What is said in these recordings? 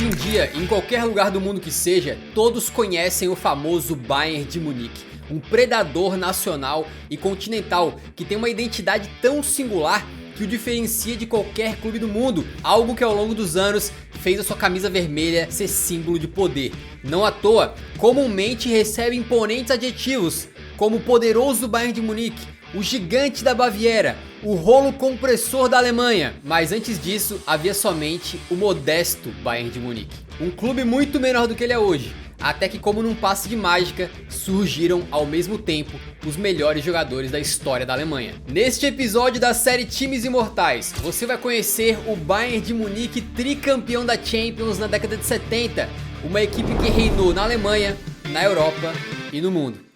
Hoje em dia, em qualquer lugar do mundo que seja, todos conhecem o famoso Bayern de Munique, um predador nacional e continental que tem uma identidade tão singular que o diferencia de qualquer clube do mundo, algo que ao longo dos anos fez a sua camisa vermelha ser símbolo de poder. Não à toa, comumente recebe imponentes adjetivos, como o poderoso Bayern de Munique, o gigante da Baviera, o rolo compressor da Alemanha. Mas antes disso, havia somente o modesto Bayern de Munique, um clube muito menor do que ele é hoje, até que, como num passe de mágica, surgiram ao mesmo tempo os melhores jogadores da história da Alemanha. Neste episódio da série Times Imortais, você vai conhecer o Bayern de Munique, tricampeão da Champions na década de 70, uma equipe que reinou na Alemanha, na Europa e no mundo.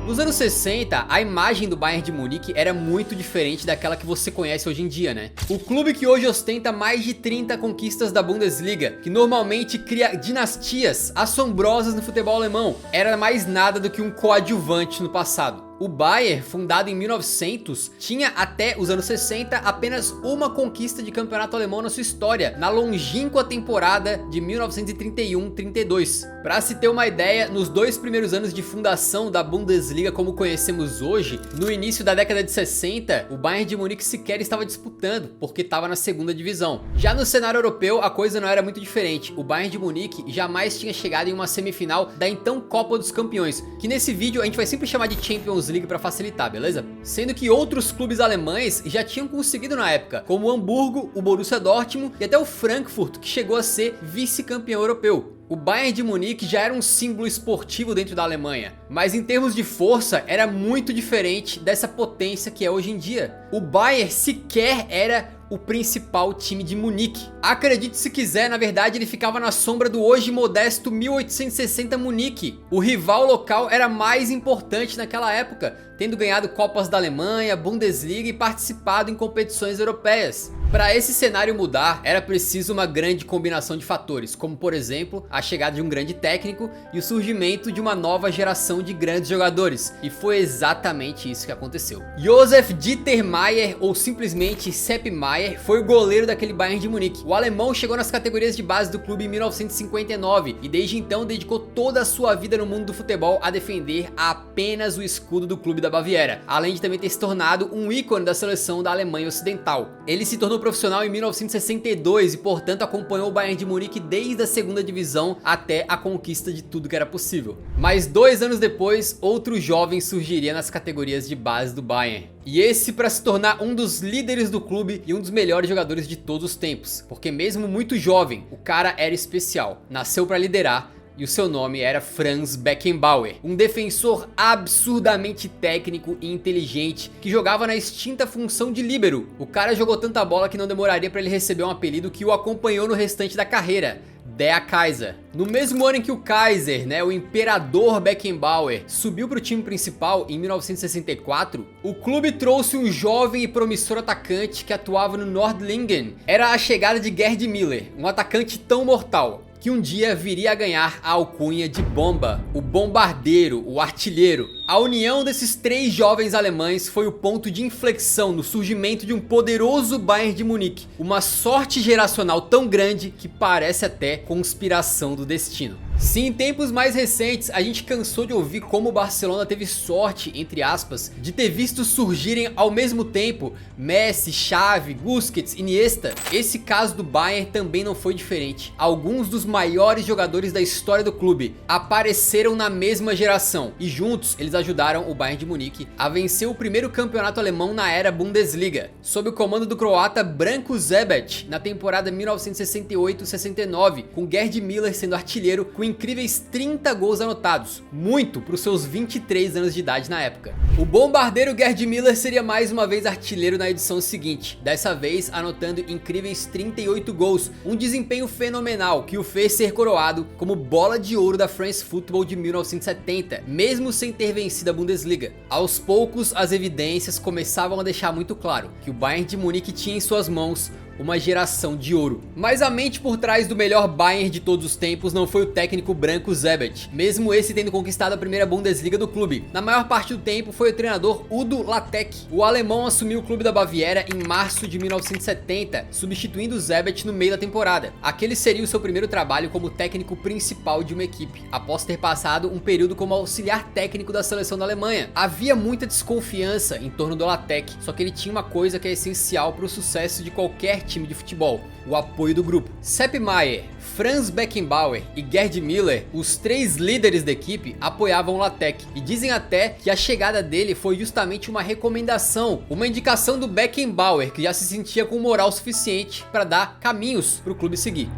Nos anos 60, a imagem do Bayern de Munique era muito diferente daquela que você conhece hoje em dia, né? O clube que hoje ostenta mais de 30 conquistas da Bundesliga, que normalmente cria dinastias assombrosas no futebol alemão, era mais nada do que um coadjuvante no passado. O Bayern, fundado em 1900, tinha até os anos 60 apenas uma conquista de campeonato alemão na sua história, na longínqua temporada de 1931-32. Para se ter uma ideia, nos 2 primeiros anos de fundação da Bundesliga como conhecemos hoje, no início da década de 60, o Bayern de Munique sequer estava disputando, porque estava na segunda divisão. Já no cenário europeu, a coisa não era muito diferente. O Bayern de Munique jamais tinha chegado em uma semifinal da então Copa dos Campeões, que nesse vídeo a gente vai sempre chamar de Champions League para facilitar, beleza? Sendo que outros clubes alemães já tinham conseguido na época, como o Hamburgo, o Borussia Dortmund e até o Frankfurt, que chegou a ser vice-campeão europeu. O Bayern de Munique já era um símbolo esportivo dentro da Alemanha, mas em termos de força era muito diferente dessa potência que é hoje em dia. O Bayern sequer era o principal time de Munique. Acredite se quiser, na verdade ele ficava na sombra do hoje modesto 1860 Munique. O rival local era mais importante naquela época, tendo ganhado Copas da Alemanha, Bundesliga e participado em competições europeias. Para esse cenário mudar, era preciso uma grande combinação de fatores, como por exemplo, a chegada de um grande técnico e o surgimento de uma nova geração de grandes jogadores. E foi exatamente isso que aconteceu. Josef Dieter Maier, ou simplesmente Sepp Maier, foi o goleiro daquele Bayern de Munique. O alemão chegou nas categorias de base do clube em 1959 e desde então dedicou toda a sua vida no mundo do futebol a defender apenas o escudo do clube da Baviera, além de também ter se tornado um ícone da seleção da Alemanha Ocidental. Ele se tornou profissional em 1962 e portanto acompanhou o Bayern de Munique desde a segunda divisão até a conquista de tudo que era possível. Mas 2 anos depois, outro jovem surgiria nas categorias de base do Bayern. E esse para se tornar um dos líderes do clube e um dos melhores jogadores de todos os tempos, porque mesmo muito jovem, o cara era especial, nasceu para liderar. E o seu nome era Franz Beckenbauer, um defensor absurdamente técnico e inteligente que jogava na extinta função de líbero. O cara jogou tanta bola que não demoraria para ele receber um apelido que o acompanhou no restante da carreira: Der Kaiser. No mesmo ano em que o Kaiser, o imperador Beckenbauer, subiu para o time principal em 1964, o clube trouxe um jovem e promissor atacante que atuava no Nordlingen. Era a chegada de Gerd Müller, um atacante tão mortal que um dia viria a ganhar a alcunha de Bomba, o bombardeiro, o artilheiro. A união desses 3 jovens alemães foi o ponto de inflexão no surgimento de um poderoso Bayern de Munique, uma sorte geracional tão grande que parece até conspiração do destino. Se em tempos mais recentes a gente cansou de ouvir como o Barcelona teve sorte, entre aspas, de ter visto surgirem ao mesmo tempo Messi, Xavi, Busquets, Iniesta, esse caso do Bayern também não foi diferente. Alguns dos maiores jogadores da história do clube apareceram na mesma geração e juntos eles ajudaram o Bayern de Munique a vencer o primeiro campeonato alemão na era Bundesliga, sob o comando do croata Branko Zebec na temporada 1968-69, com Gerd Müller sendo artilheiro com incríveis 30 gols anotados, muito para os seus 23 anos de idade na época. O bombardeiro Gerd Müller seria mais uma vez artilheiro na edição seguinte, dessa vez anotando incríveis 38 gols, um desempenho fenomenal que o fez ser coroado como bola de ouro da France Football de 1970, mesmo sem ter vencido a Bundesliga. Aos poucos, as evidências começavam a deixar muito claro que o Bayern de Munique tinha em suas mãos uma geração de ouro. Mas a mente por trás do melhor Bayern de todos os tempos não foi o técnico branco Zebedee, mesmo esse tendo conquistado a primeira Bundesliga do clube. Na maior parte do tempo foi o treinador Udo Lattek. O alemão assumiu o clube da Baviera em março de 1970, substituindo Zebedee no meio da temporada. Aquele seria o seu primeiro trabalho como técnico principal de uma equipe, após ter passado um período como auxiliar técnico da seleção da Alemanha. Havia muita desconfiança em torno do Lattek, só que ele tinha uma coisa que é essencial para o sucesso de qualquer time de futebol: o apoio do grupo. Sepp Maier, Franz Beckenbauer e Gerd Müller, os três líderes da equipe, apoiavam o Lattek, e dizem até que a chegada dele foi justamente uma recomendação, uma indicação do Beckenbauer, que já se sentia com moral suficiente para dar caminhos para o clube seguir.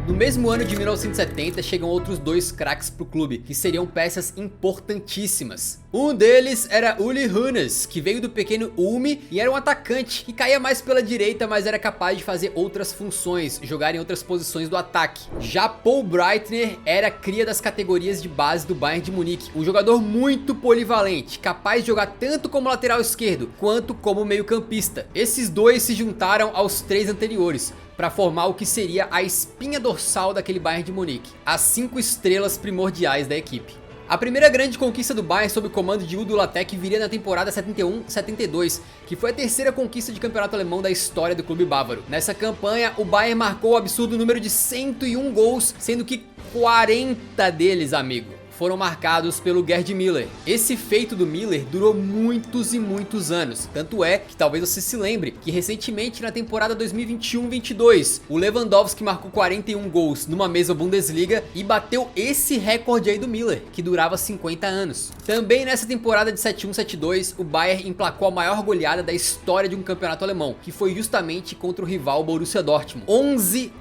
No mesmo ano de 1970 chegam outros dois craques pro clube, que seriam peças importantíssimas. Um deles era Uli Hoeneß, que veio do pequeno Ulm e era um atacante, que caía mais pela direita, mas era capaz de fazer outras funções, jogar em outras posições do ataque. Já Paul Breitner era cria das categorias de base do Bayern de Munique, um jogador muito polivalente, capaz de jogar tanto como lateral esquerdo, quanto como meio campista. Esses dois se juntaram aos três anteriores, para formar o que seria a espinha dorsal daquele Bayern de Munique, as 5 estrelas primordiais da equipe. A primeira grande conquista do Bayern sob o comando de Udo Lattek viria na temporada 71-72, que foi a terceira conquista de campeonato alemão da história do clube bávaro. Nessa campanha, o Bayern marcou o absurdo número de 101 gols, sendo que 40 deles, amigo, foram marcados pelo Gerd Müller. Esse feito do Müller durou muitos e muitos anos, tanto é que talvez você se lembre que recentemente na temporada 2021-22 o Lewandowski marcou 41 gols numa mesma Bundesliga e bateu esse recorde aí do Müller, que durava 50 anos. Também nessa temporada de 71-72 o Bayern emplacou a maior goleada da história de um campeonato alemão, que foi justamente contra o rival Borussia Dortmund, 11-1.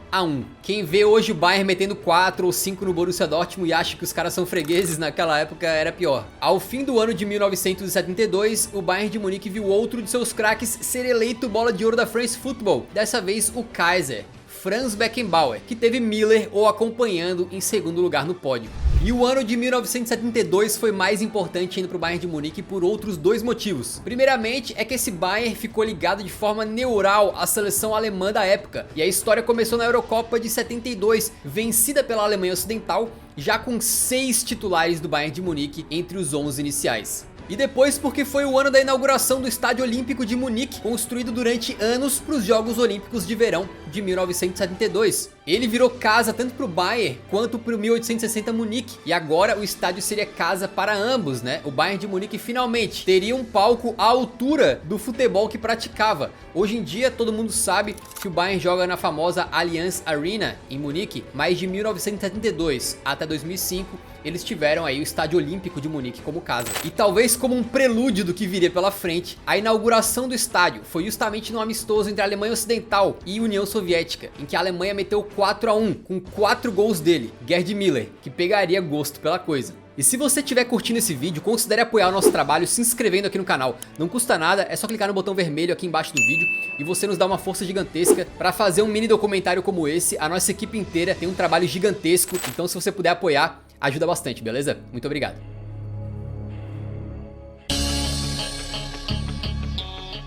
Quem vê hoje o Bayern metendo 4 ou 5 no Borussia Dortmund e acha que os caras são fregueses, naquela época era pior. Ao fim do ano de 1972, o Bayern de Munique viu outro de seus craques ser eleito bola de ouro da France Football, dessa vez o Kaiser, Franz Beckenbauer, que teve Müller o acompanhando em segundo lugar no pódio. E o ano de 1972 foi mais importante ainda para o Bayern de Munique por outros dois motivos. Primeiramente é que esse Bayern ficou ligado de forma neural à seleção alemã da época, e a história começou na Eurocopa de 72, vencida pela Alemanha Ocidental, já com 6 titulares do Bayern de Munique entre os 11 iniciais. E depois porque foi o ano da inauguração do Estádio Olímpico de Munique, construído durante anos para os Jogos Olímpicos de Verão de 1972. Ele virou casa tanto para o Bayern quanto para o 1860 Munique, e agora o estádio seria casa para ambos, né? O Bayern de Munique finalmente teria um palco à altura do futebol que praticava. Hoje em dia todo mundo sabe que o Bayern joga na famosa Allianz Arena em Munique, mas de 1972 até 2005 eles tiveram aí o Estádio Olímpico de Munique como casa. E talvez como um prelúdio do que viria pela frente, a inauguração do estádio foi justamente no amistoso entre a Alemanha Ocidental e União Soviética, em que a Alemanha meteu 4-1 com 4 gols dele, Gerd Müller, que pegaria gosto pela coisa. E se você estiver curtindo esse vídeo, considere apoiar o nosso trabalho se inscrevendo aqui no canal. Não custa nada, é só clicar no botão vermelho aqui embaixo do vídeo e você nos dá uma força gigantesca para fazer um mini documentário como esse. A nossa equipe inteira tem um trabalho gigantesco, então se você puder apoiar, ajuda bastante, beleza? Muito obrigado.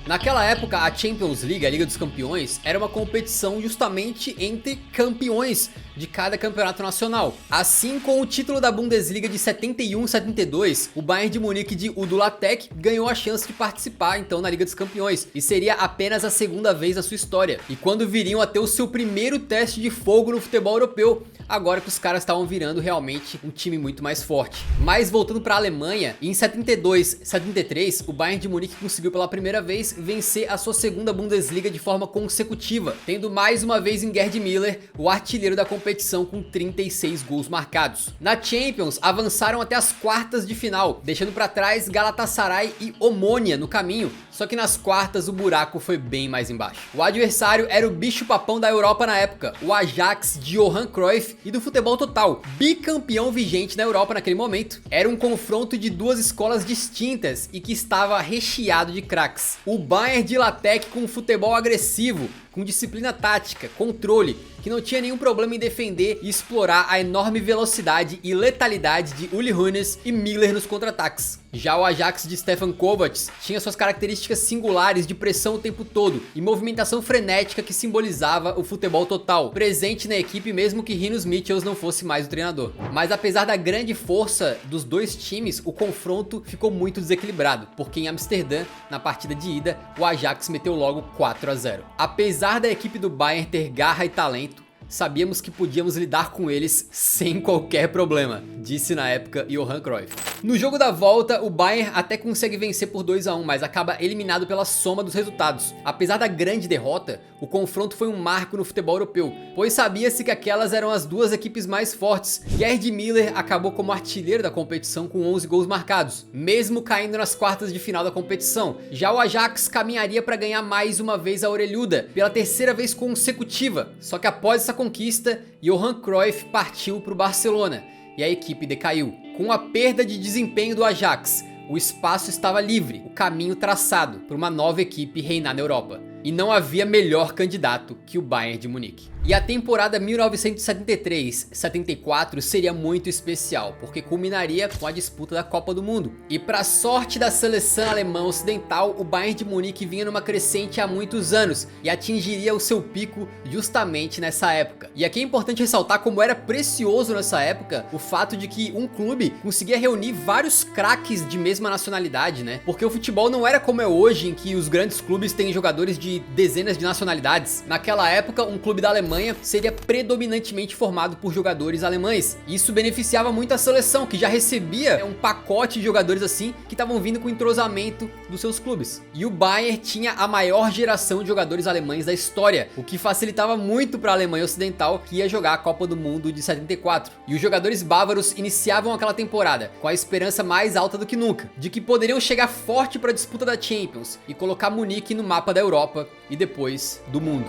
Naquela época, a Champions League, a Liga dos Campeões, era uma competição justamente entre campeões de cada campeonato nacional. Assim, com o título da Bundesliga de 71-72, o Bayern de Munique de Udo Lattek ganhou a chance de participar então na Liga dos Campeões, e seria apenas a segunda vez na sua história, e quando viriam a ter o seu primeiro teste de fogo no futebol europeu, agora que os caras estavam virando realmente um time muito mais forte. Mas voltando para a Alemanha, em 72-73, o Bayern de Munique conseguiu pela primeira vez vencer a sua segunda Bundesliga de forma consecutiva, tendo mais uma vez em Gerd Müller o artilheiro da competição com 36 gols marcados. Na Champions, avançaram até as quartas de final, deixando para trás Galatasaray e Omonia no caminho, só que nas quartas o buraco foi bem mais embaixo. O adversário era o bicho-papão da Europa na época, o Ajax de Johan Cruyff e do futebol total, bicampeão vigente na Europa naquele momento. Era um confronto de duas escolas distintas e que estava recheado de craques. O Bayern de Lattek com um futebol agressivo, com disciplina tática, controle, que não tinha nenhum problema em defender e explorar a enorme velocidade e letalidade de Uli Hoeneß e Müller nos contra-ataques. Já o Ajax de Stefan Kovacs tinha suas características singulares de pressão o tempo todo e movimentação frenética que simbolizava o futebol total, presente na equipe mesmo que Rinus Michels não fosse mais o treinador. Mas apesar da grande força dos dois times, o confronto ficou muito desequilibrado, porque em Amsterdã, na partida de ida, o Ajax meteu logo 4 a 0. Apesar da equipe do Bayern ter garra e talento, sabíamos que podíamos lidar com eles sem qualquer problema, disse na época Johan Cruyff. No jogo da volta, o Bayern até consegue vencer por 2 a 1, mas acaba eliminado pela soma dos resultados. Apesar da grande derrota, o confronto foi um marco no futebol europeu, pois sabia-se que aquelas eram as duas equipes mais fortes. Gerd Müller acabou como artilheiro da competição com 11 gols marcados, mesmo caindo nas quartas de final da competição. Já o Ajax caminharia para ganhar mais uma vez a orelhuda, pela terceira vez consecutiva, só que após essa conquista, Johan Cruyff partiu para o Barcelona e a equipe decaiu. Com a perda de desempenho do Ajax, o espaço estava livre, o caminho traçado para uma nova equipe reinar na Europa. E não havia melhor candidato que o Bayern de Munique. E a temporada 1973-74 seria muito especial, porque culminaria com a disputa da Copa do Mundo. E para sorte da seleção alemã ocidental, o Bayern de Munique vinha numa crescente há muitos anos e atingiria o seu pico justamente nessa época. E aqui é importante ressaltar como era precioso nessa época o fato de que um clube conseguia reunir vários craques de mesma nacionalidade, né? Porque o futebol não era como é hoje, em que os grandes clubes têm jogadores de dezenas de nacionalidades. Naquela época, um clube da Alemanha seria predominantemente formado por jogadores alemães. Isso beneficiava muito a seleção, que já recebia um pacote de jogadores assim, que estavam vindo com o entrosamento dos seus clubes. E o Bayern tinha a maior geração de jogadores alemães da história, o que facilitava muito para a Alemanha Ocidental, que ia jogar a Copa do Mundo de 74. E os jogadores bávaros iniciavam aquela temporada com a esperança mais alta do que nunca, de que poderiam chegar forte para a disputa da Champions e colocar Munique no mapa da Europa e depois do mundo.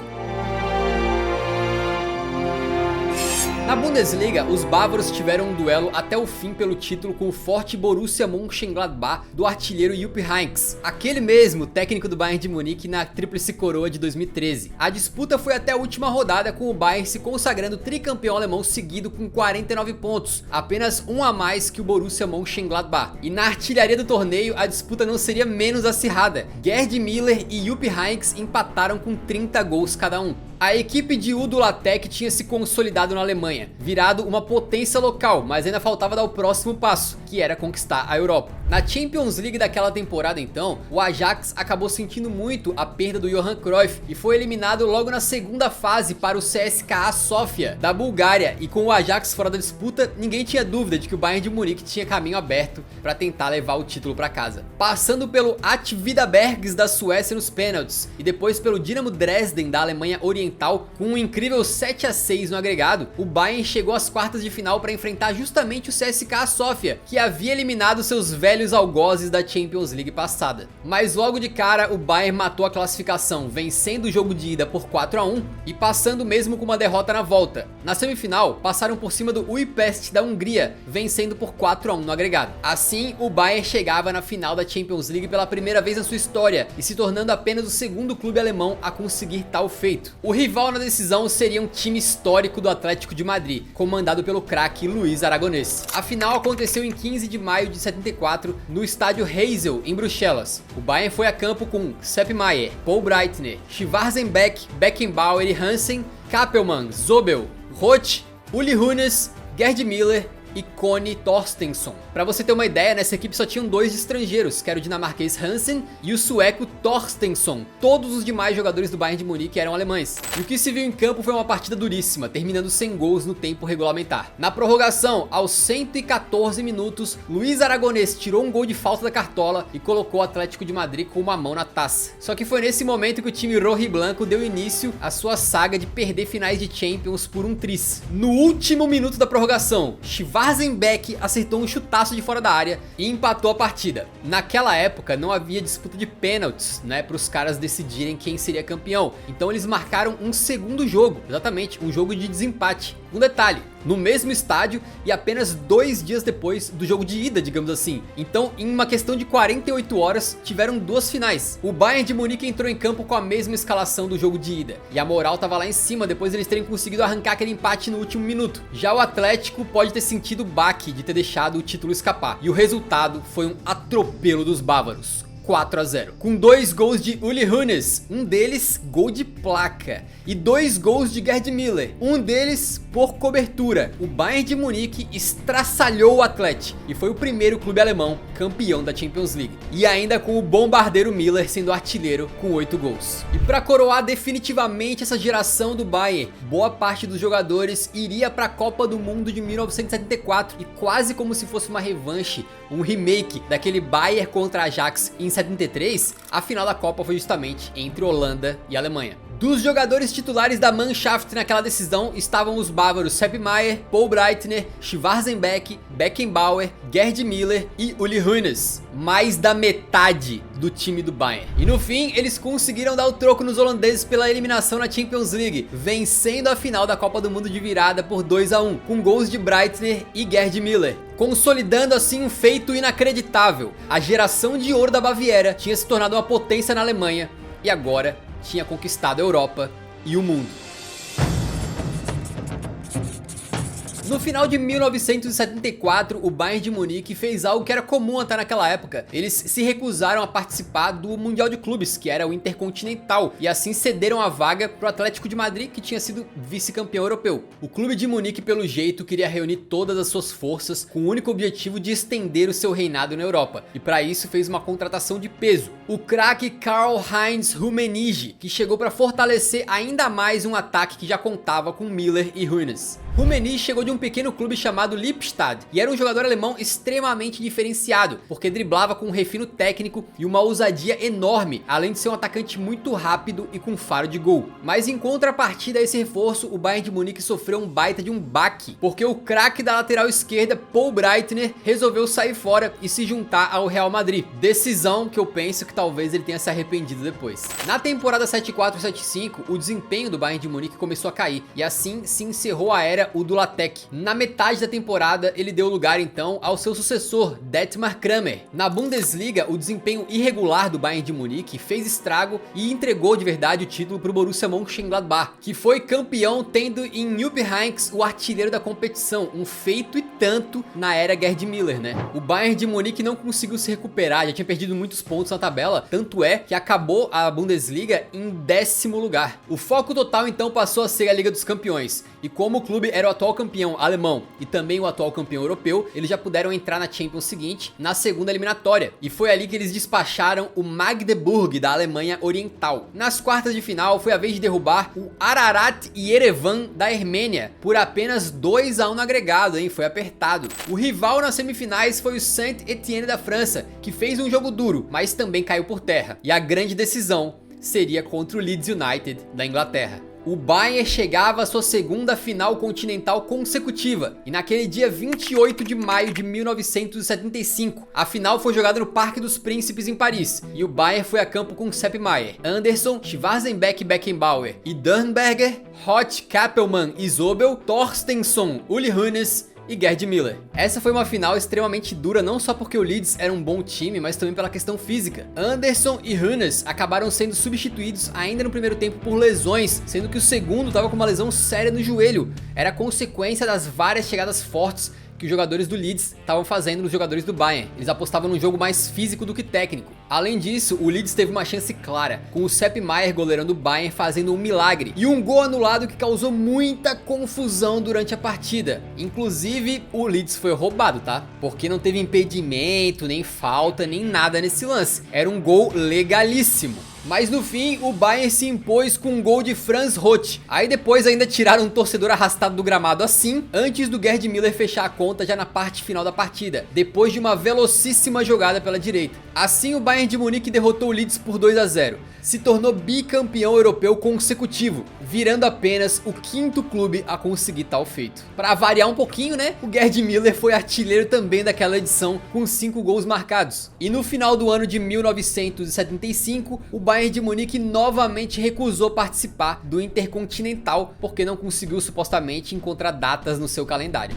Na Bundesliga, os bávaros tiveram um duelo até o fim pelo título com o forte Borussia Mönchengladbach do artilheiro Jupp Heynckes, aquele mesmo técnico do Bayern de Munique na tríplice coroa de 2013. A disputa foi até a última rodada, com o Bayern se consagrando tricampeão alemão seguido com 49 pontos, apenas um a mais que o Borussia Mönchengladbach. E na artilharia do torneio, a disputa não seria menos acirrada. Gerd Müller e Jupp Heynckes empataram com 30 gols cada um. A equipe de Udo Lattek tinha se consolidado na Alemanha, virado uma potência local, mas ainda faltava dar o próximo passo, que era conquistar a Europa. Na Champions League daquela temporada então, o Ajax acabou sentindo muito a perda do Johan Cruyff e foi eliminado logo na segunda fase para o CSKA Sofia, da Bulgária, e com o Ajax fora da disputa, ninguém tinha dúvida de que o Bayern de Munique tinha caminho aberto para tentar levar o título para casa. Passando pelo Åtvidabergs da Suécia nos pênaltis e depois pelo Dinamo Dresden da Alemanha Oriental, com um incrível 7 a 6 no agregado, o Bayern chegou às quartas de final para enfrentar justamente o CSKA Sofia, que havia eliminado seus velhos algozes da Champions League passada. Mas logo de cara, o Bayern matou a classificação, vencendo o jogo de ida por 4 a 1 e passando mesmo com uma derrota na volta. Na semifinal, passaram por cima do Újpest da Hungria, vencendo por 4 a 1 no agregado. Assim, o Bayern chegava na final da Champions League pela primeira vez na sua história e se tornando apenas o segundo clube alemão a conseguir tal feito. O rival na decisão seria um time histórico do Atlético de Madrid, comandado pelo craque Luiz Aragonês. A final aconteceu em 15 de maio de 74 no estádio Heysel, em Bruxelas. O Bayern foi a campo com Sepp Maier, Paul Breitner, Schwarzenbeck, Beckenbauer e Hansen, Kappelmann, Zobel, Roth, Uli Hoeneß, Gerd Müller e Conny Torstensson. Pra você ter uma ideia, nessa equipe só tinham 2 estrangeiros, que era o dinamarquês Hansen e o sueco Torstensson. Todos os demais jogadores do Bayern de Munique eram alemães. E o que se viu em campo foi uma partida duríssima, terminando sem gols no tempo regulamentar. Na prorrogação, aos 114 minutos, Luiz Aragonês tirou um gol de falta da cartola e colocou o Atlético de Madrid com uma mão na taça. Só que foi nesse momento que o time rojiblanco deu início à sua saga de perder finais de Champions por um tris. No último minuto da prorrogação, Schwarzenbeck acertou um chutaço de fora da área e empatou a partida. Naquela época não havia disputa de pênaltis, né, para os caras decidirem quem seria campeão. Então eles marcaram um segundo jogo, exatamente, um jogo de desempate. Um detalhe, no mesmo estádio e apenas 2 dias depois do jogo de ida, digamos assim. Então, em uma questão de 48 horas, tiveram 2 finais. O Bayern de Munique entrou em campo com a mesma escalação do jogo de ida, e a moral tava lá em cima depois deles terem conseguido arrancar aquele empate no último minuto. Já o Atlético pode ter sentido o baque de ter deixado o título escapar, e o resultado foi um atropelo dos bávaros. 4 a 0, com 2 gols de Uli Hoeneß, um deles gol de placa, e 2 gols de Gerd Müller, um deles por cobertura. O Bayern de Munique estraçalhou o Atlético e foi o primeiro clube alemão campeão da Champions League, e ainda com o bombardeiro Müller sendo artilheiro com 8 gols. E para coroar definitivamente essa geração do Bayern, boa parte dos jogadores iria para a Copa do Mundo de 1974, e quase como se fosse uma revanche, um remake daquele Bayern contra Ajax em 73, a final da Copa foi justamente entre Holanda e Alemanha. Dos jogadores titulares da Mannschaft naquela decisão estavam os bávaros Sepp Maier, Paul Breitner, Schwarzenbeck, Beckenbauer, Gerd Müller e Uli Hoeneß. Mais da metade do time do Bayern. E no fim, eles conseguiram dar o troco nos holandeses pela eliminação na Champions League, vencendo a final da Copa do Mundo de virada por 2 a 1, com gols de Breitner e Gerd Müller, consolidando assim um feito inacreditável. A geração de ouro da Baviera tinha se tornado uma potência na Alemanha e agora tinha conquistado a Europa e o mundo. No final de 1974, o Bayern de Munique fez algo que era comum até naquela época. Eles se recusaram a participar do Mundial de Clubes, que era o Intercontinental, e assim cederam a vaga para o Atlético de Madrid, que tinha sido vice-campeão europeu. O clube de Munique, pelo jeito, queria reunir todas as suas forças com o único objetivo de estender o seu reinado na Europa, e para isso fez uma contratação de peso: o craque Karl-Heinz Rummenigge, que chegou para fortalecer ainda mais um ataque que já contava com Müller e Hoeneß. Rummenigge chegou de um pequeno clube chamado Lippstadt e era um jogador alemão extremamente diferenciado, porque driblava com um refino técnico e uma ousadia enorme, além de ser um atacante muito rápido e com faro de gol. Mas em contrapartida a esse reforço, o Bayern de Munique sofreu um baita de um baque, porque o craque da lateral esquerda, Paul Breitner, resolveu sair fora e se juntar ao Real Madrid. Decisão que eu penso que talvez ele tenha se arrependido depois. Na temporada 74-75, o desempenho do Bayern de Munique começou a cair, e assim se encerrou a era o do Latec. Na metade da temporada, ele deu lugar então ao seu sucessor, Dietmar Kramer. Na Bundesliga, o desempenho irregular do Bayern de Munique fez estrago e entregou de verdade o título para o Borussia Mönchengladbach, que foi campeão tendo em Jupp Heynckes o artilheiro da competição, um feito e tanto na era Gerd Müller, né? O Bayern de Munique não conseguiu se recuperar, já tinha perdido muitos pontos na tabela, tanto é que acabou a Bundesliga em 10º lugar. O foco total então passou a ser a Liga dos Campeões, e como o clube era o atual campeão alemão e também o atual campeão europeu, eles já puderam entrar na Champions seguinte, na segunda eliminatória, e foi ali que eles despacharam o Magdeburg da Alemanha Oriental. Nas quartas de final foi a vez de derrubar o Ararat Yerevan da Armênia por apenas 2 a 1 no agregado, hein? Foi apertado. O rival nas semifinais foi o Saint-Étienne da França, que fez um jogo duro, mas também caiu por terra, e a grande decisão seria contra o Leeds United da Inglaterra. O Bayern chegava à sua segunda final continental consecutiva, e naquele dia 28 de maio de 1975, a final foi jogada no Parque dos Príncipes em Paris, e o Bayern foi a campo com Sepp Maier, Anderson, Schwarzenbeck, Beckenbauer e Dernberger, Hoth, Kappelmann e Zobel, Torstensson, Uli Hoeneß e Gerd Müller. Essa foi uma final extremamente dura, não só porque o Leeds era um bom time, mas também pela questão física. Anderson e Hoeneß acabaram sendo substituídos ainda no primeiro tempo por lesões, sendo que o segundo estava com uma lesão séria no joelho. Era consequência das várias chegadas fortes que os jogadores do Leeds estavam fazendo nos jogadores do Bayern. Eles apostavam num jogo mais físico do que técnico. Além disso, o Leeds teve uma chance clara, com o Sepp Maier goleirando o Bayern fazendo um milagre, e um gol anulado que causou muita confusão durante a partida. Inclusive, o Leeds foi roubado, tá? Porque não teve impedimento, nem falta, nem nada nesse lance. Era um gol legalíssimo. Mas no fim, o Bayern se impôs com um gol de Franz Roth. Aí depois ainda tiraram um torcedor arrastado do gramado assim, antes do Gerd Müller fechar a conta já na parte final da partida, depois de uma velocíssima jogada pela direita. Assim, o Bayern de Munique derrotou o Leeds por 2 a 0, se tornou bicampeão europeu consecutivo, virando apenas o 5º clube a conseguir tal feito. Para variar um pouquinho, né, o Gerd Müller foi artilheiro também daquela edição com 5 gols marcados. E no final do ano de 1975, o Bayern de Munique novamente recusou participar do Intercontinental porque não conseguiu supostamente encontrar datas no seu calendário.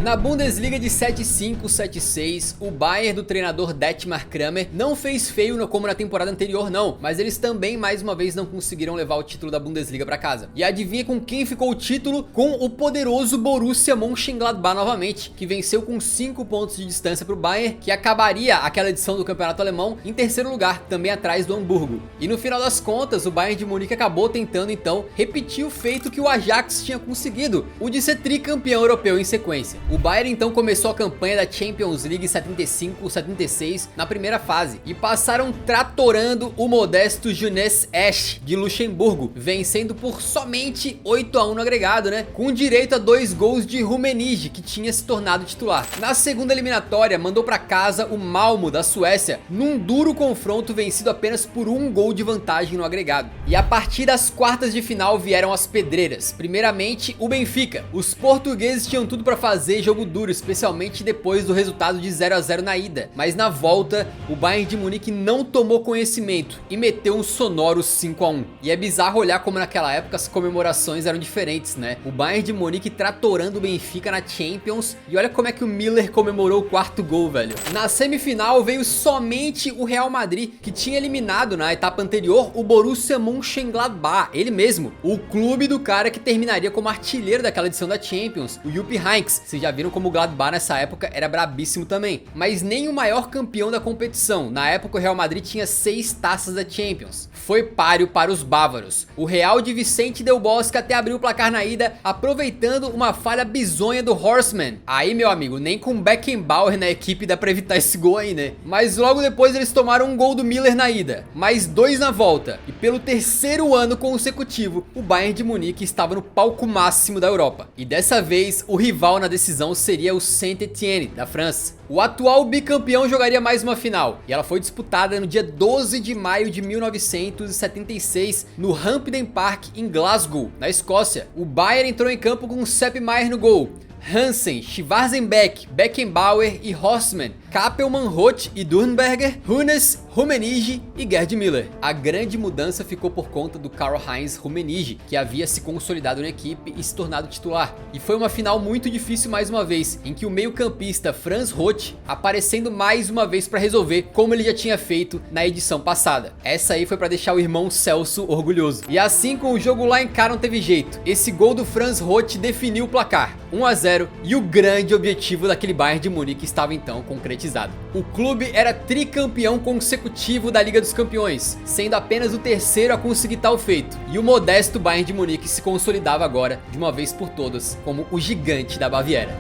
Na Bundesliga de 7-5-7-6, o Bayern do treinador Dietmar Kramer não fez feio como na temporada anterior não, mas eles também mais uma vez não conseguiram levar o título da Bundesliga para casa. E adivinha com quem ficou o título? Com o poderoso Borussia Mönchengladbach novamente, que venceu com 5 pontos de distância para o Bayern, que acabaria aquela edição do campeonato alemão em terceiro lugar, também atrás do Hamburgo. E no final das contas, o Bayern de Munique acabou tentando então repetir o feito que o Ajax tinha conseguido, o de ser tricampeão europeu em sequência. O Bayern então começou a campanha da Champions League 75-76 na primeira fase e passaram tratorando o modesto Jeunesse Esch de Luxemburgo, vencendo por somente 8 a 1 no agregado, né? Com direito a 2 gols de Rummenigge, que tinha se tornado titular. Na segunda eliminatória, mandou para casa o Malmo da Suécia, num duro confronto vencido apenas por 1 gol de vantagem no agregado. E a partir das quartas de final vieram as pedreiras. Primeiramente, o Benfica. Os portugueses tinham tudo para fazer jogo duro, especialmente depois do resultado de 0 a 0 na ida, mas na volta o Bayern de Munique não tomou conhecimento e meteu um sonoro 5 a 1. E é bizarro olhar como naquela época as comemorações eram diferentes, né? O Bayern de Munique tratorando o Benfica na Champions, e olha como é que o Müller comemorou o 4º gol, velho. Na semifinal veio somente o Real Madrid, que tinha eliminado na etapa anterior o Borussia Mönchengladbach, ele mesmo, o clube do cara que terminaria como artilheiro daquela edição da Champions, o Jupp Heynckes. Vocês já viram como o Gladbach nessa época era brabíssimo também, mas nem o maior campeão da competição. Na época o Real Madrid tinha 6 taças da Champions, foi páreo para os bávaros. O Real de Vicente Del Bosque até abriu o placar na ida, aproveitando uma falha bizonha do Horseman. Aí, meu amigo, nem com Beckenbauer na equipe dá pra evitar esse gol aí, né? Mas logo depois eles tomaram um gol do Müller na ida, mais 2 na volta, e pelo 3º ano consecutivo o Bayern de Munique estava no palco máximo da Europa. E dessa vez o rival na decisão seria o Saint-Étienne, da França. O atual bicampeão jogaria mais uma final, e ela foi disputada no dia 12 de maio de 1976, no Hampden Park, em Glasgow, na Escócia. O Bayern entrou em campo com Sepp Maier no gol, Hansen, Schwarzenbeck, Beckenbauer e Horstmann, Kappelmann, Roth e Durnberger, Hunes, Rummenigge e Gerd Müller. A grande mudança ficou por conta do Karl-Heinz Rummenigge, que havia se consolidado na equipe e se tornado titular. E foi uma final muito difícil mais uma vez, em que o meio-campista Franz Roth aparecendo mais uma vez para resolver, como ele já tinha feito na edição passada. Essa aí foi para deixar o irmão Celso orgulhoso. E assim, com o jogo lá em cá, não teve jeito. Esse gol do Franz Roth definiu o placar, 1 a 0, e o grande objetivo daquele Bayern de Munique estava então concretizado. O clube era tricampeão consecutivo da Liga dos Campeões, sendo apenas o 3º a conseguir tal feito. E o modesto Bayern de Munique se consolidava agora, de uma vez por todas, como o gigante da Baviera.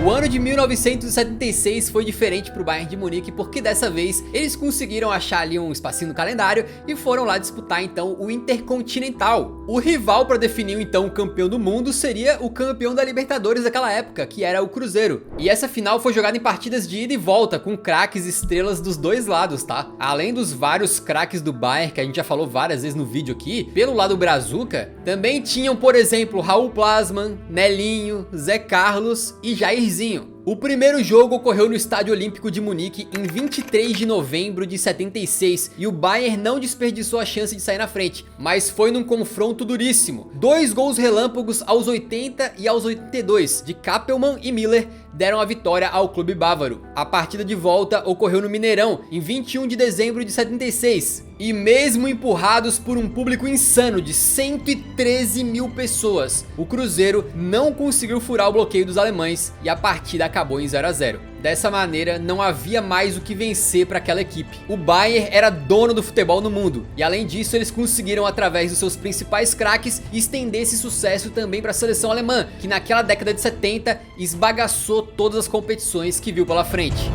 O ano de 1976 foi diferente para o Bayern de Munique porque dessa vez eles conseguiram achar ali um espacinho no calendário e foram lá disputar então o Intercontinental. O rival para definir então o campeão do mundo seria o campeão da Libertadores daquela época, que era o Cruzeiro. E essa final foi jogada em partidas de ida e volta, com craques e estrelas dos dois lados, tá? Além dos vários craques do Bayern, que a gente já falou várias vezes no vídeo aqui, pelo lado brazuca, também tinham, por exemplo, Raul Plasman, Nelinho, Zé Carlos e Jairzinho. O primeiro jogo ocorreu no Estádio Olímpico de Munique em 23 de novembro de 76 e o Bayern não desperdiçou a chance de sair na frente, mas foi num confronto duríssimo. 2 gols relâmpagos aos 80 e aos 82 de Kappelmann e Müller deram a vitória ao clube bávaro. A partida de volta ocorreu no Mineirão em 21 de dezembro de 76 e mesmo empurrados por um público insano de 113 mil pessoas, o Cruzeiro não conseguiu furar o bloqueio dos alemães e a partida acabou em 0 a 0. Dessa maneira, não havia mais o que vencer para aquela equipe. O Bayern era dono do futebol no mundo, e além disso eles conseguiram, através dos seus principais craques, estender esse sucesso também para a seleção alemã, que naquela década de 70 esbagaçou todas as competições que viu pela frente.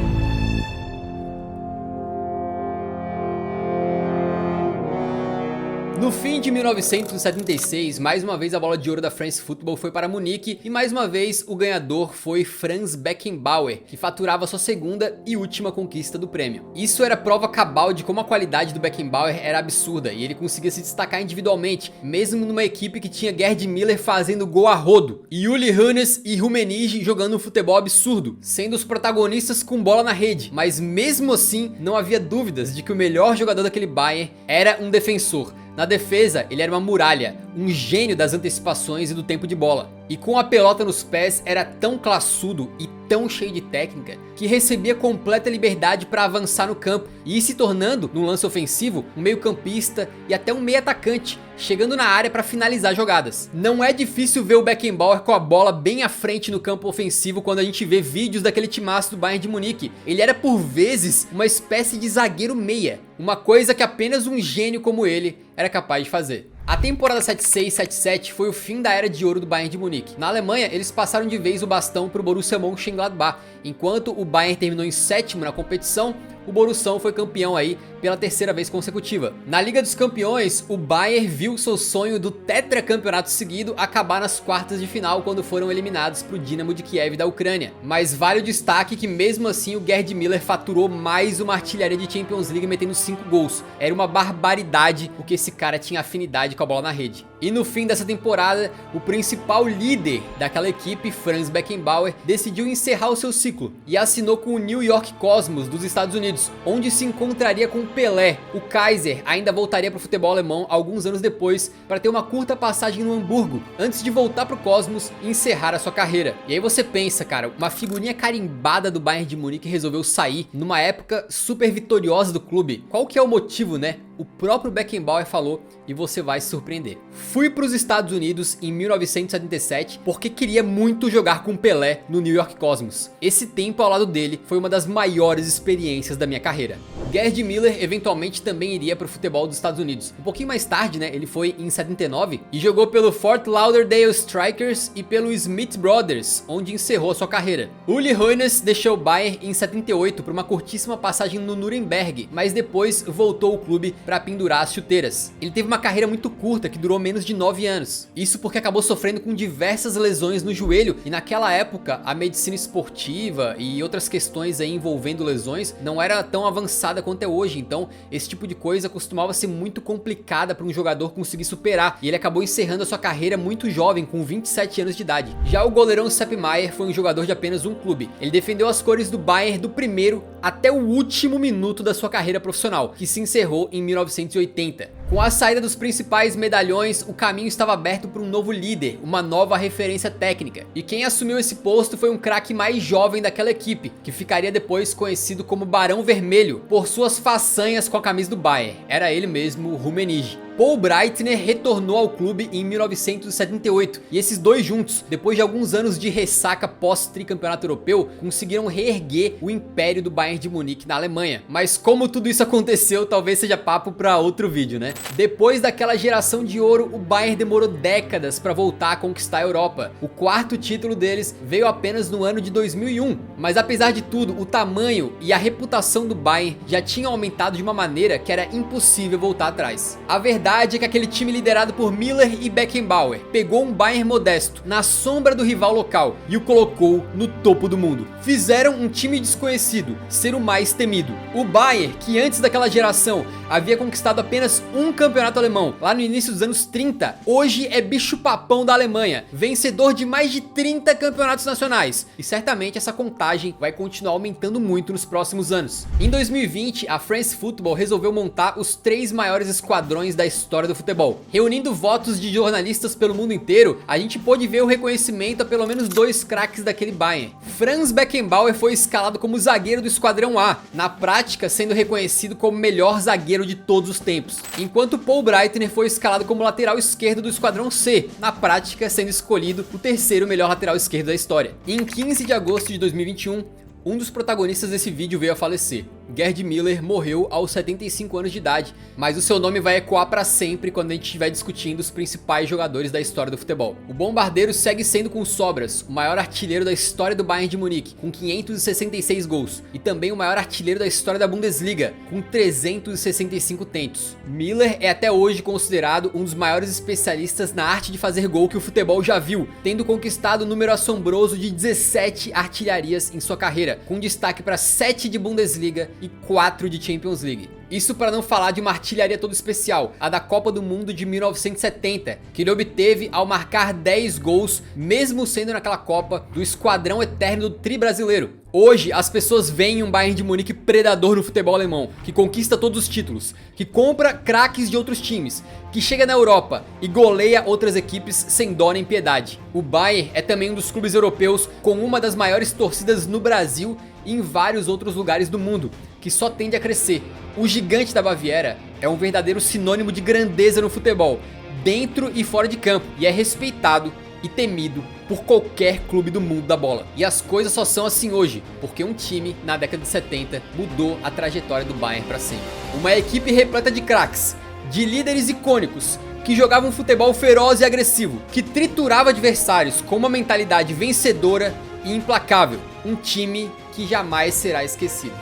No fim de 1976, mais uma vez a bola de ouro da France Football foi para Munique e mais uma vez o ganhador foi Franz Beckenbauer, que faturava sua segunda e última conquista do prêmio. Isso era prova cabal de como a qualidade do Beckenbauer era absurda e ele conseguia se destacar individualmente, mesmo numa equipe que tinha Gerd Müller fazendo gol a rodo e Uli Hoeneß e Rummenigge jogando um futebol absurdo, sendo os protagonistas com bola na rede, mas mesmo assim não havia dúvidas de que o melhor jogador daquele Bayern era um defensor. Na defesa, ele era uma muralha, um gênio das antecipações e do tempo de bola. E com a pelota nos pés, era tão classudo e tão cheio de técnica que recebia completa liberdade para avançar no campo e ir se tornando, no lance ofensivo, um meio-campista e até um meio-atacante, chegando na área para finalizar jogadas. Não é difícil ver o Beckenbauer com a bola bem à frente no campo ofensivo quando a gente vê vídeos daquele timaço do Bayern de Munique. Ele era por vezes uma espécie de zagueiro meia, uma coisa que apenas um gênio como ele era capaz de fazer. A temporada 76-77 foi o fim da era de ouro do Bayern de Munique. Na Alemanha, eles passaram de vez o bastão para o Borussia Mönchengladbach. Enquanto o Bayern terminou em sétimo na competição, o Borussão foi campeão aí pela terceira vez consecutiva. Na Liga dos Campeões, o Bayern viu seu sonho do tetracampeonato seguido acabar nas quartas de final quando foram eliminados para o Dinamo de Kiev da Ucrânia. Mas vale o destaque que mesmo assim o Gerd Müller faturou mais uma artilharia de Champions League metendo 5 gols. Era uma barbaridade o que esse cara tinha afinidade com a bola na rede. E no fim dessa temporada, o principal líder daquela equipe, Franz Beckenbauer, decidiu encerrar o seu ciclo e assinou com o New York Cosmos dos Estados Unidos, onde se encontraria com Pelé. O Kaiser ainda voltaria para o futebol alemão alguns anos depois para ter uma curta passagem no Hamburgo, antes de voltar para o Cosmos e encerrar a sua carreira. E aí você pensa, cara, uma figurinha carimbada do Bayern de Munique resolveu sair numa época super vitoriosa do clube. Qual que é o motivo, né? O próprio Beckenbauer falou e você vai se surpreender. Fui para os Estados Unidos em 1977 porque queria muito jogar com Pelé no New York Cosmos. Esse tempo ao lado dele foi uma das maiores experiências da minha carreira. Gerd Müller eventualmente também iria para o futebol dos Estados Unidos. Um pouquinho mais tarde, né, ele foi em 79 e jogou pelo Fort Lauderdale Strikers e pelo Smith Brothers, onde encerrou a sua carreira. Uli Hoeneß deixou o Bayern em 78 por uma curtíssima passagem no Nuremberg, mas depois voltou ao clube para pendurar as chuteiras. Ele teve uma carreira muito curta que durou menos de 9 anos. Isso porque acabou sofrendo com diversas lesões no joelho e naquela época a medicina esportiva e outras questões aí envolvendo lesões não era tão avançada quanto é hoje, então esse tipo de coisa costumava ser muito complicada para um jogador conseguir superar e ele acabou encerrando a sua carreira muito jovem, com 27 anos de idade. Já o goleirão Sepp Maier foi um jogador de apenas um clube. Ele defendeu as cores do Bayern do primeiro até o último minuto da sua carreira profissional, que se encerrou em 1980. Com a saída dos principais medalhões, o caminho estava aberto para um novo líder, uma nova referência técnica. E quem assumiu esse posto foi um craque mais jovem daquela equipe, que ficaria depois conhecido como Barão Vermelho, por suas façanhas com a camisa do Bayern. Era ele mesmo, o Rummenigge. Paul Breitner retornou ao clube em 1978 e esses dois juntos, depois de alguns anos de ressaca pós-tricampeonato europeu, conseguiram reerguer o império do Bayern de Munique na Alemanha. Mas como tudo isso aconteceu, talvez seja papo para outro vídeo, né? Depois daquela geração de ouro, o Bayern demorou décadas para voltar a conquistar a Europa. O quarto título deles veio apenas no ano de 2001, mas apesar de tudo, o tamanho e a reputação do Bayern já tinham aumentado de uma maneira que era impossível voltar atrás. A verdade é que aquele time liderado por Müller e Beckenbauer pegou um Bayern modesto, na sombra do rival local, e o colocou no topo do mundo. Fizeram um time desconhecido ser o mais temido. O Bayern, que antes daquela geração havia conquistado apenas um campeonato alemão, lá no início dos anos 30, hoje é bicho papão da Alemanha, vencedor de mais de 30 campeonatos nacionais, e certamente essa contagem vai continuar aumentando muito nos próximos anos. Em 2020, a France Football resolveu montar os 3 maiores esquadrões da história do futebol. Reunindo votos de jornalistas pelo mundo inteiro, a gente pôde ver o reconhecimento a pelo menos 2 craques daquele Bayern. Franz Beckenbauer foi escalado como zagueiro do Esquadrão A, na prática sendo reconhecido como o melhor zagueiro de todos os tempos, enquanto Paul Breitner foi escalado como lateral esquerdo do Esquadrão C, na prática sendo escolhido o terceiro melhor lateral esquerdo da história. E em 15 de agosto de 2021, um dos protagonistas desse vídeo veio a falecer. Gerd Müller morreu aos 75 anos de idade, mas o seu nome vai ecoar para sempre quando a gente estiver discutindo os principais jogadores da história do futebol. O bombardeiro segue sendo com sobras o maior artilheiro da história do Bayern de Munique, com 566 gols, e também o maior artilheiro da história da Bundesliga, com 365 tentos. Müller é até hoje considerado um dos maiores especialistas na arte de fazer gol que o futebol já viu, tendo conquistado o número assombroso de 17 artilharias em sua carreira, com destaque para 7 de Bundesliga e 4 de Champions League. Isso para não falar de uma artilharia toda especial, a da Copa do Mundo de 1970, que ele obteve ao marcar 10 gols, mesmo sendo naquela Copa do esquadrão eterno do tri brasileiro. Hoje, as pessoas veem um Bayern de Munique predador no futebol alemão, que conquista todos os títulos, que compra craques de outros times, que chega na Europa e goleia outras equipes sem dó nem piedade. O Bayern é também um dos clubes europeus com uma das maiores torcidas no Brasil e em vários outros lugares do mundo, que só tende a crescer. O gigante da Baviera é um verdadeiro sinônimo de grandeza no futebol, dentro e fora de campo, e é respeitado e temido por qualquer clube do mundo da bola. E as coisas só são assim hoje, porque um time na década de 70 mudou a trajetória do Bayern para sempre. Uma equipe repleta de craques, de líderes icônicos, que jogavam um futebol feroz e agressivo, que triturava adversários com uma mentalidade vencedora e implacável. Um time que jamais será esquecido.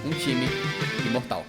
Um time imortal.